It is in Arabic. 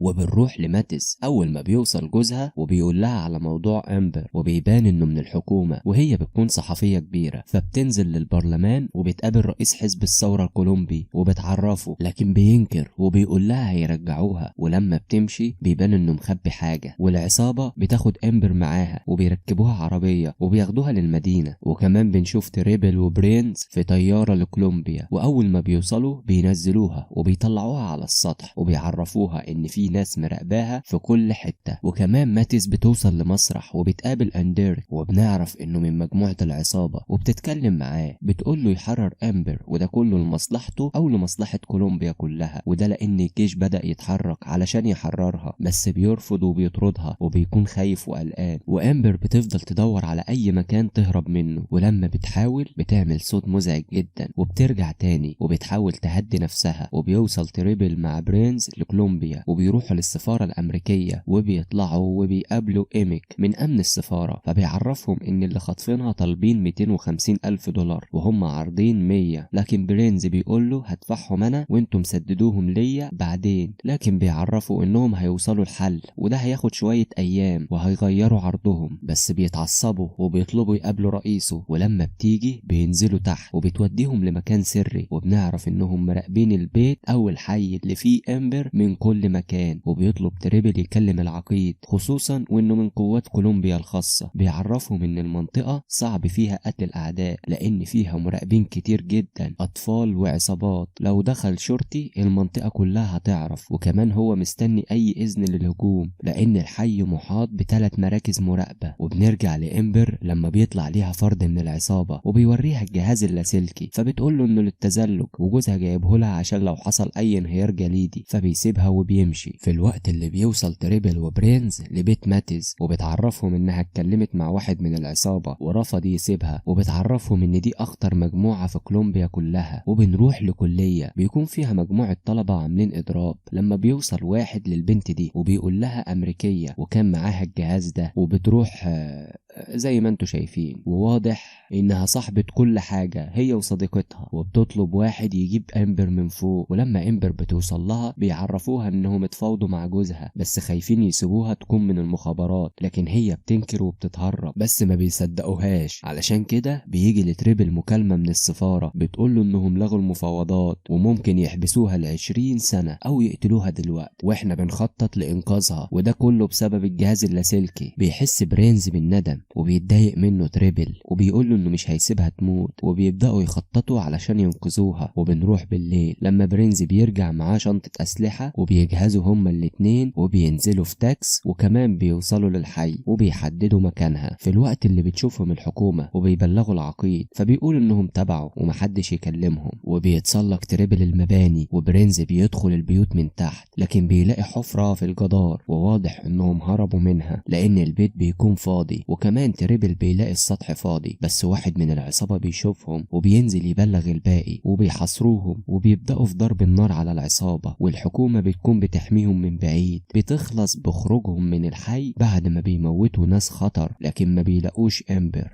وبنروح لماتيس أول ما بيوصل جوزها وبيقول لها على موضوع أمبر، وبيبان إنه من الحكومة وهي بتكون صحفية كبيرة، فبتنزل للبرلمان وبتقابل رئيس حزب الثورة الكولومبي وبتعرفه، لكن بينكر وبيقول لها هيرجعوها. ولما بتمشي بيبان إنه مخبي حاجة، والعصابة بتاخد أمبر معاها وبيركبوها عربية وبياخدوها للمدينة. وكمان بنشوف تريبل وبرينز في طيارة لكولومبيا، وأول ما بيوصلوا بينزلوها وبيطلعوها على السطح وبيعرفوها إن في ناس مراقباها في كل حتة. وكمان ماتيس بتوصل لمسرح وبتقابل أنديريك، وبنعرف إنه من مجموعة العصابة، وبتتكلم معاه بتقول له يحرر أمبر، وده كله لمصلحته أو لمصلحة كولومبيا كلها، وده لأن الجيش بدأ يتحرك علشان يحررها، بس بيرفض وبيطردها وبيكون خايف وقلقان. وأمبر بتفضل تدور على أي مكان تهرب منه، ولما بتحاول بتعمل صوت مزعج جدا وبترجع تاني وبتحاول تهدي نفسها. وبيوصل تريبل مع برينز لكولومبيا وبيروحوا للسفارة الأمريكية، وبيطلعوا وبيقابلوا إيميك من أمن السفارة، فبيعرفهم إن اللي خاطفينها طالبين 250 ألف دولار وهم عارضين 100، لكن برينز بيقول له هدفعهم أنا وانتم سددوهم ليا بعدين. لكن بيعرفوا إنهم هيوصلوا الحل، وده هياخد شوية أيام وهيغيروا عرضهم، بس بيتعصبوا وبيطلبوا يقابلوا رئيسه. ولما بتيجي بينزلوا تحت وبتوديهم لمكان سري، وبنعرف إنهم مراقبين البيت أو الحي اللي فيه أمبر من كل مكان. وبيطلب تريبل يكلم العقيد خصوصا وإنه من قوات كولومبيا الخاصة، بيعرفهم إن المنطقة صعب فيها قتل الأعداء لأن فيها مراقبين كتير جدا، أطفال وعصابات، لو دخل شرطي المنطقة كلها هتعرف. وكمان هو مستني أي إذن للهجوم لأن الحي محاط ب3 مراكز مراقبة. وبنرجع لإمبر لما بيطلع ليها فرد من العصابة وبيوريها الجهاز اللاسلكي، فبتقول له إنه للتزلج، وجوزها جايبه لها عشان لو حصل أي انهيار جليدي، فبيسيبها وبيمشي. في الوقت اللي بيوصل تريبل وبرينز لبيت ماتيز وبتعرفهم إنها اتكلمت مع واحد من العصابة ورفض يسيبها، وبتعرفهم إن دي أخطر مجموعة في كولومبيا كلها. وبنروح لكلية بيكون فيها مجموعة طلبة عاملين إضراب، لما بيوصل واحد للبنت دي وبيقول لها أمريكية وكان معاها الجهاز ده، وبتروح زي ما انتوا شايفين، وواضح انها صاحبة كل حاجة هي وصديقتها، وبتطلب واحد يجيب امبر من فوق. ولما امبر بتوصل لها بيعرفوها انهم اتفاوضوا مع جوزها بس خايفين يسيبوها تكون من المخابرات، لكن هي بتنكر وبتتهرب بس ما بيصدقوهاش. علشان كده بيجي لتريبل مكالمة من السفارة بتقوله انهم لغوا المفاوضات وممكن يحبسوها ل20 سنة او يقتلوها دلوقتي، واحنا بنخطط لانقاذها، وده كله بسبب الجهاز اللاسلكي. بيحس برينز بالندم وبيتضايق منه تريبل وبيقول له انه مش هيسيبها تموت، وبيبداوا يخططوا علشان ينقذوها. وبنروح بالليل لما برينز بيرجع معاه شنطة اسلحة وبيجهزوا هما الاتنين وبينزلوا في تاكس، وكمان بيوصلوا للحي وبيحددوا مكانها في الوقت اللي بتشوفهم الحكومة، وبيبلغوا العقيد فبيقول انهم تبعوا ومحدش يكلمهم. وبيتسلق تريبل المباني وبرينز بيدخل البيوت من تحت، لكن بيلاقي حفرة في الجدار وواضح انهم هربوا منها لان البيت بيكون فاضي. وكمان تريبل بيلاقي السطح فاضي، بس واحد من العصابة بيشوفهم وبينزل يبلغ الباقي وبيحاصروهم وبيبدأوا في ضرب النار على العصابة، والحكومة بتكون بتحميهم من بعيد. بتخلص بخروجهم من الحي بعد ما بيموتوا ناس خطر لكن ما بيلاقوش امبر.